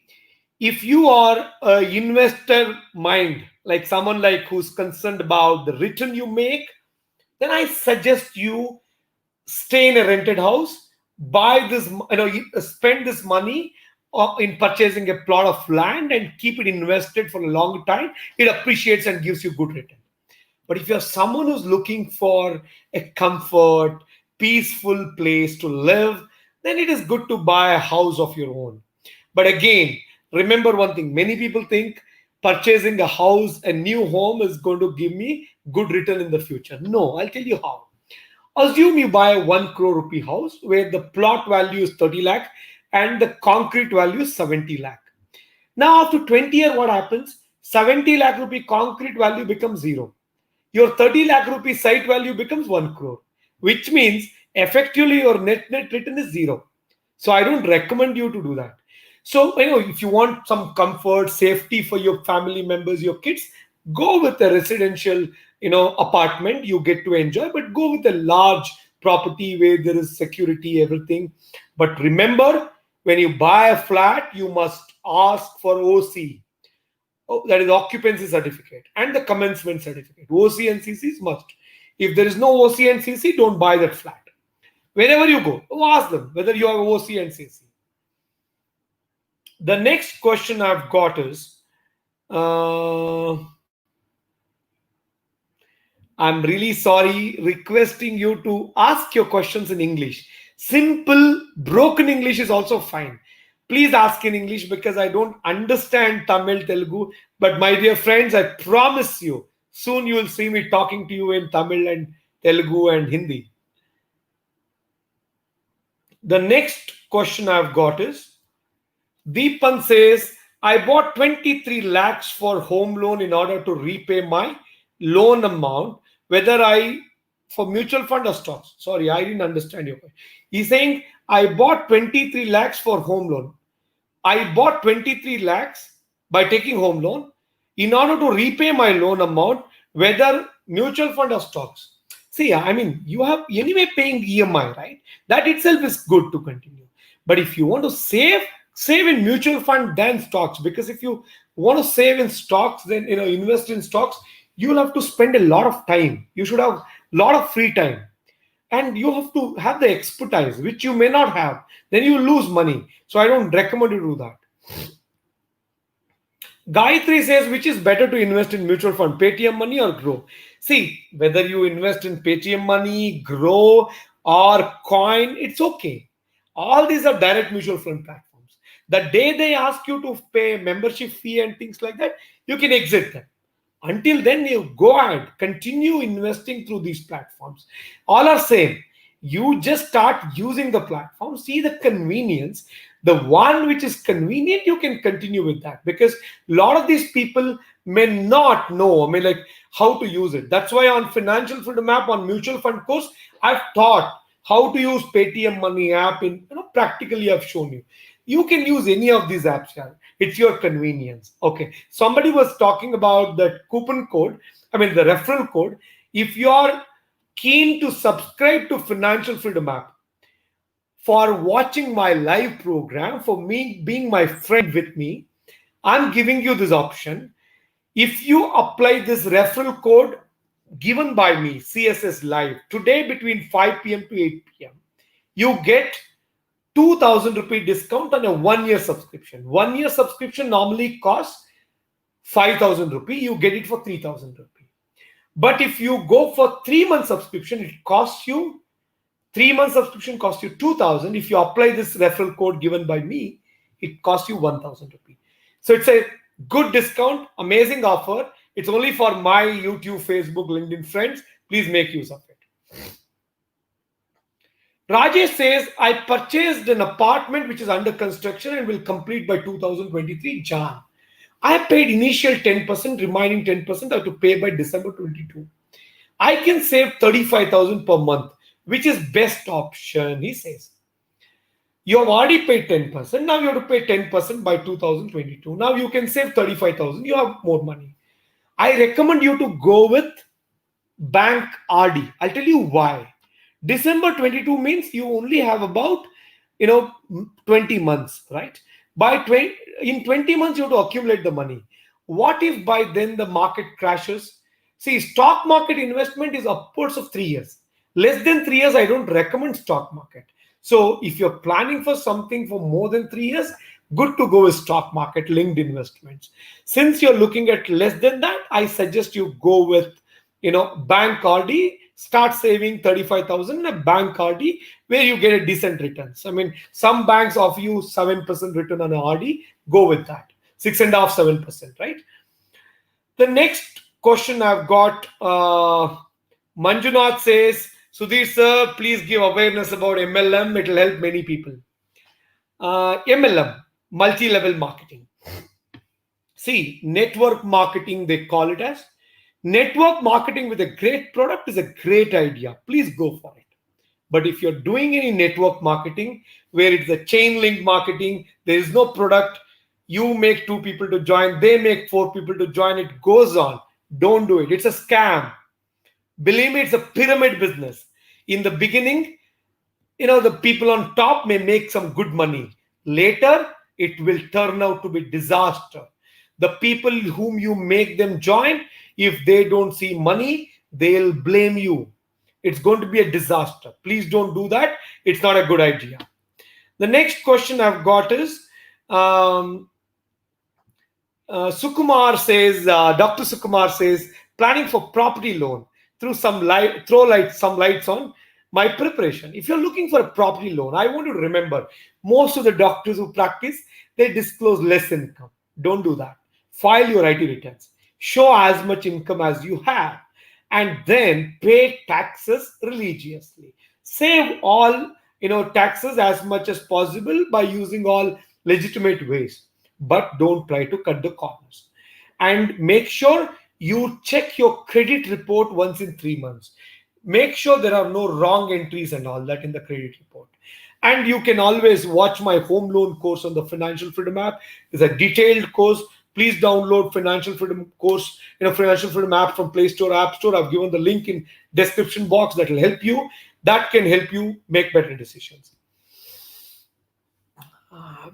if you are an investor mind, like someone like who's concerned about the return you make, then I suggest you stay in a rented house, buy this, spend this money in purchasing a plot of land and keep it invested for a long time. It appreciates and gives you good return. But if you're someone who's looking for a comfort, peaceful place to live, then it is good to buy a house of your own. But again, remember one thing, many people think purchasing a house, a new home is going to give me good return in the future. No, I'll tell you how. Assume you buy a 1 crore rupee house where the plot value is 30 lakh and the concrete value is 70 lakh. Now after 20 years, what happens? 70 lakh rupee concrete value becomes zero. Your 30 lakh rupee site value becomes 1 crore, which means effectively your net return is zero. So I don't recommend you to do that. So, if you want some comfort, safety for your family members, your kids, go with a residential, apartment you get to enjoy, but go with a large property where there is security, everything. But remember, when you buy a flat, you must ask for OC. That is occupancy certificate and the commencement certificate. OC and CC is must. If there is no OC and CC, don't buy that flat. Wherever you go, ask them whether you have OC and CC. The next question I've got is, I'm really sorry, requesting you to ask your questions in English. Simple, broken English is also fine. Please ask in English because I don't understand Tamil, Telugu. But my dear friends, I promise you, soon you will see me talking to you in Tamil and Telugu and Hindi. The next question I've got is, Deepan says, I bought 23 lakhs for home loan in order to repay my loan amount, whether for mutual fund or stocks. Sorry, I didn't understand your question. He's saying, I bought 23 lakhs for home loan. I bought 23 lakhs by taking home loan in order to repay my loan amount, whether mutual fund or stocks. See, you have anyway paying EMI, right? That itself is good to continue. But if you want to save in mutual fund than stocks, because if you want to save in stocks, then invest in stocks, you'll have to spend a lot of time. You should have a lot of free time. And you have to have the expertise, which you may not have. Then you lose money. So I don't recommend you to do that. Gayatri says, which is better to invest in mutual fund, Paytm money or Grow? See, whether you invest in Paytm money, Grow, or Coin, it's okay. All these are direct mutual fund platforms. The day they ask you to pay membership fee and things like that, you can exit them. Until then, you go ahead, continue investing through these platforms. All are same. You just start using the platform, see the convenience. The one which is convenient, you can continue with that, because a lot of these people may not know, how to use it. That's why on Financial Freedom app, on mutual fund course, I've taught how to use Paytm Money app. Practically I've shown you. You can use any of these apps here. It's your convenience. Okay. Somebody was talking about the coupon code, the referral code. If you are keen to subscribe to Financial Freedom app for watching my live program, for me being my friend with me, I'm giving you this option. If you apply this referral code given by me, CSS Live, today between 5 p.m. to 8 p.m., you get 2,000 rupee discount on a 1-year subscription. 1-year subscription normally costs 5,000 rupee. You get it for 3,000 rupee. But if you go for 3-month subscription, it costs you 3-month subscription costs you 2,000. If you apply this referral code given by me, it costs you 1,000 rupee. So it's a good discount, amazing offer. It's only for my YouTube, Facebook, LinkedIn friends. Please make use of it. Rajesh says, I purchased an apartment which is under construction and will complete by 2023 Jan. I paid initial 10%, remaining 10% I have to pay by December 22. I can save 35,000 per month. Which is best option, he says. You have already paid 10%. Now you have to pay 10% by 2022. Now you can save 35,000. You have more money. I recommend you to go with bank RD. I'll tell you why. December 22 means you only have about 20 months, right? In 20 months, you have to accumulate the money. What if by then the market crashes? See, stock market investment is upwards of 3 years. Less than 3 years, I don't recommend stock market. So if you're planning for something for more than 3 years, good to go with stock market linked investments. Since you're looking at less than that, I suggest you go with bank RD. Start saving 35,000 in a bank RD where you get a decent returns. I mean, some banks offer you 7% return on an RD. Go with that. 6.5%, 7%, right? The next question I've got, Manjunath says, Sudheer sir, please give awareness about MLM. It will help many people. MLM, multi-level marketing. See, network marketing, they call it as. Network marketing with a great product is a great idea. Please go for it. But if you're doing any network marketing where it's a chain link marketing, there is no product, you make 2 people to join, they make 4 people to join, it goes on. Don't do it. It's a scam. Believe me, it's a pyramid business. In the beginning, the people on top may make some good money. Later, it will turn out to be disaster. The people whom you make them join, if they don't see money, they'll blame you. It's going to be a disaster. Please don't do that. It's not a good idea. The next question I've got is, Sukumar says, Dr. Sukumar says, planning for property loan. Throw some lights on my preparation. If you're looking for a property loan, I want you to remember, most of the doctors who practice, they disclose less income. Don't do that. File your IT returns. Show as much income as you have. And then pay taxes religiously. Save all taxes as much as possible by using all legitimate ways. But don't try to cut the corners. And make sure you check your credit report once in 3 months. Make sure there are no wrong entries and all that in the credit report. And you can always watch my home loan course on the Financial Freedom app. It's a detailed course. Please download Financial Freedom course, Financial Freedom app from Play Store, App Store. I've given the link in description box that will help you. That can help you make better decisions.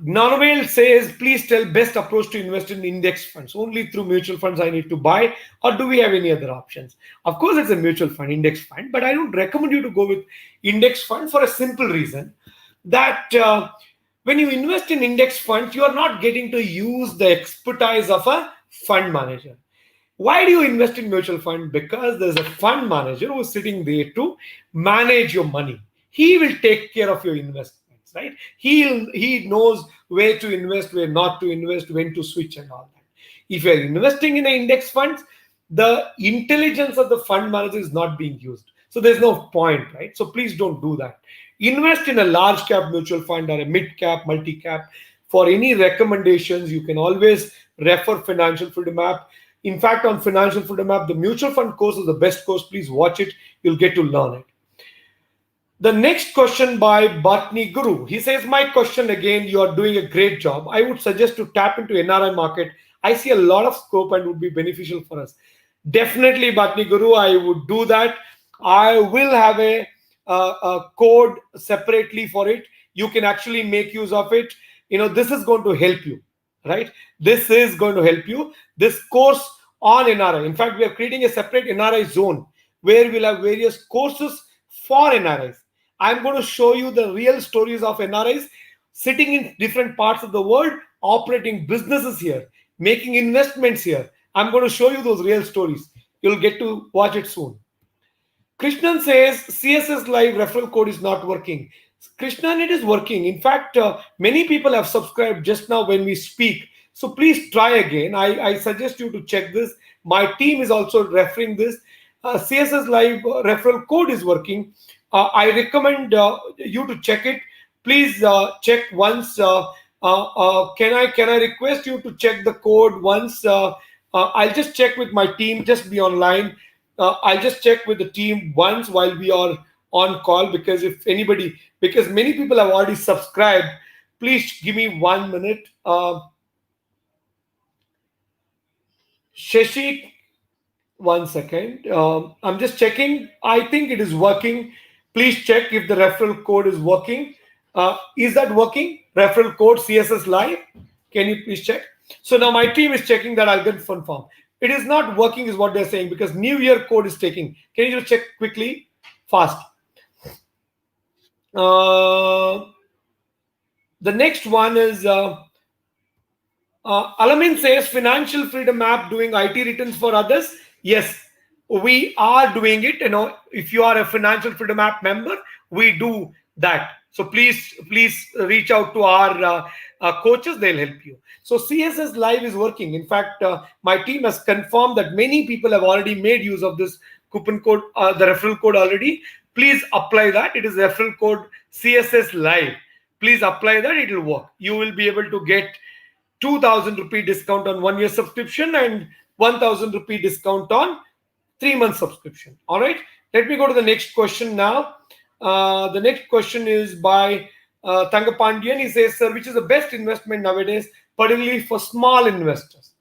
Narwhal says, please tell best approach to invest in index funds. Only through mutual funds I need to buy, or do we have any other options? Of course, it's a mutual fund, index fund, but I don't recommend you to go with index fund for a simple reason that when you invest in index funds, you are not getting to use the expertise of a fund manager. Why do you invest in mutual fund? Because there's a fund manager who's sitting there to manage your money. He will take care of your investment. Right? He knows where to invest, where not to invest, when to switch and all that. If you're investing in an index funds, the intelligence of the fund manager is not being used. So there's no point, right? So please don't do that. Invest in a large cap mutual fund or a mid cap, multi cap. For any recommendations, you can always refer Financial Freedom app. In fact, on Financial Freedom app, the mutual fund course is the best course. Please watch it. You'll get to learn it. The next question by Bhatni Guru. He says, my question again, you are doing a great job. I would suggest to tap into NRI market. I see a lot of scope and would be beneficial for us. Definitely, Bhatni Guru, I would do that. I will have a code separately for it. You can actually make use of it. This is going to help you, right? This is going to help you. This course on NRI. In fact, we are creating a separate NRI zone where we'll have various courses for NRIs. I'm going to show you the real stories of NRIs sitting in different parts of the world, operating businesses here, making investments here. I'm going to show you those real stories. You'll get to watch it soon. Krishnan says CSS Live referral code is not working. Krishnan, it is working. In fact, many people have subscribed just now when we speak. So please try again. I suggest you to check this. My team is also referring this. CSS Live referral code is working. I recommend you to check it. Please check once. Can I request you to check the code once? I'll just check with my team. Just be online. I'll just check with the team once while we are on call, because because many people have already subscribed. Please give me 1 minute. Shashi, 1 second. I'm just checking. I think it is working. Please check if the referral code is working. Is that working? Referral code CSS Live. Can you please check? So now my team is checking that. I'll get confirmed. It is not working is what they're saying, because New Year code is taking. Can you just check quickly? Fast. The next one is Alamin says financial freedom app doing IT returns for others. Yes, we are doing it. If you are a financial freedom app member, we do that. So please reach out to our coaches. They'll help you. So CSS Live is working. In fact, my team has confirmed that many people have already made use of this coupon code, the referral code already. Please apply that. It is referral code CSS Live. Please apply that. It will work. You will be able to get 2,000 rupee discount on 1 year subscription and 1,000 rupee discount on 3 month subscription. All right. Let me go to the next question now. The next question is by Tangapandian. He says, sir, which is the best investment nowadays, particularly for small investors?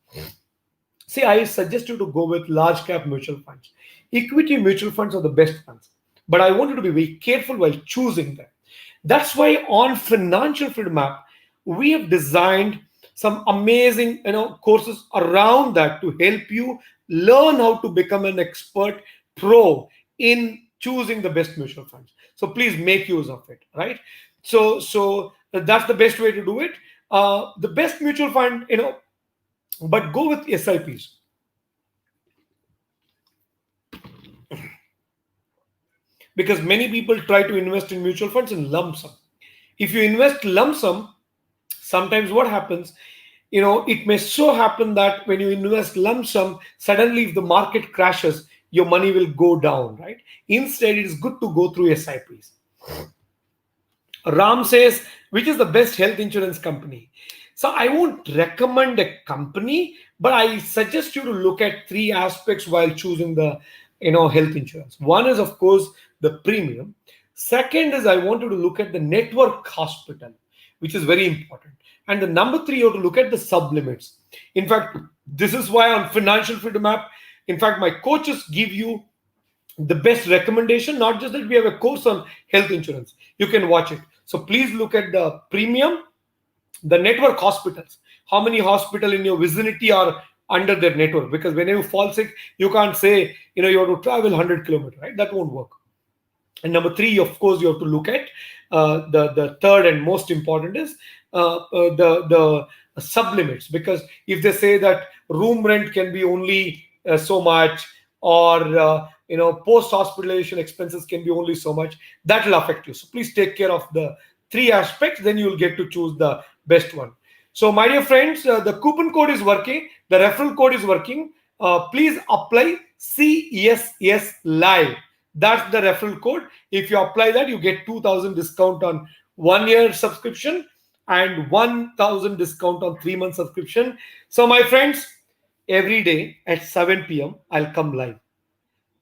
See, I suggest you to go with large cap mutual funds. Equity mutual funds are the best funds, but I want you to be very careful while choosing them. That's why on Financial Freedom app, we have designed some amazing courses around that to help you learn how to become an expert pro in choosing the best mutual funds. So please make use of it, right? So that's the best way to do it. The best mutual fund, but go with SIPs. Because many people try to invest in mutual funds in lump sum. If you invest lump sum, sometimes what happens, it may so happen that when you invest lump sum, suddenly if the market crashes, your money will go down, right? Instead, it is good to go through SIPs. Ram says, which is the best health insurance company? So I won't recommend a company, but I suggest you to look at 3 aspects while choosing the health insurance. One is, of course, the premium. Second is, I want you to look at the network hospital, which is very important. And the number 3, you have to look at the sublimits. In fact, this is why on Financial Freedom app, in fact, my coaches give you the best recommendation. Not just that we have a course on health insurance. You can watch it. So please look at the premium, the network hospitals. How many hospitals in your vicinity are under their network? Because when you fall sick, you can't say, you have to travel 100 kilometers, right? That won't work. And number 3, of course, you have to look at the third and most important is the sublimits. Because if they say that room rent can be only so much, or post hospitalization expenses can be only so much, that will affect you. So please take care of the 3 aspects, then you will get to choose the best one. So my dear friends, the coupon code is working, the referral code is working. Please apply CSS Live. That's the referral code. If you apply that, you get 2,000 discount on 1 year subscription and 1,000 discount on 3 month subscription. So my friends, every day at 7 p.m. I'll come live.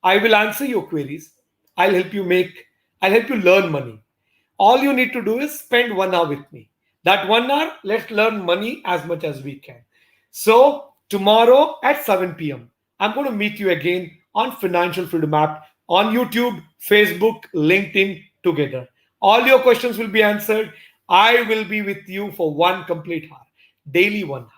I will answer your queries. I'll help you learn money. All you need to do is spend 1 hour with me. That 1 hour, let's learn money as much as we can. So tomorrow at 7 p.m., I'm going to meet you again on Financial Freedom app, on YouTube, Facebook, LinkedIn, together. All your questions will be answered. I will be with you for 1 complete hour, daily 1 hour.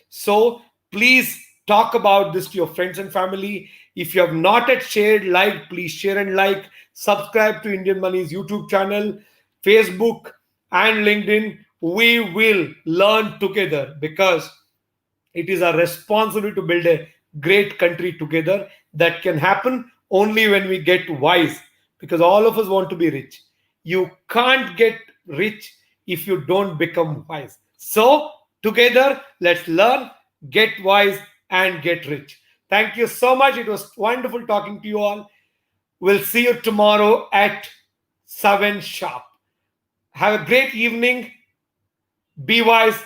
So please talk about this to your friends and family. If you have not yet shared, like, please share and like. Subscribe to Indian Money's YouTube channel, Facebook, and LinkedIn. We will learn together, because it is our responsibility to build a great country together. That can happen only when we get wise, because all of us want to be rich. You can't get rich if you don't become wise. So, together, let's learn, get wise, and get rich. Thank you so much. It was wonderful talking to you all. We'll see you tomorrow at 7 sharp. Have a great evening. Be wise.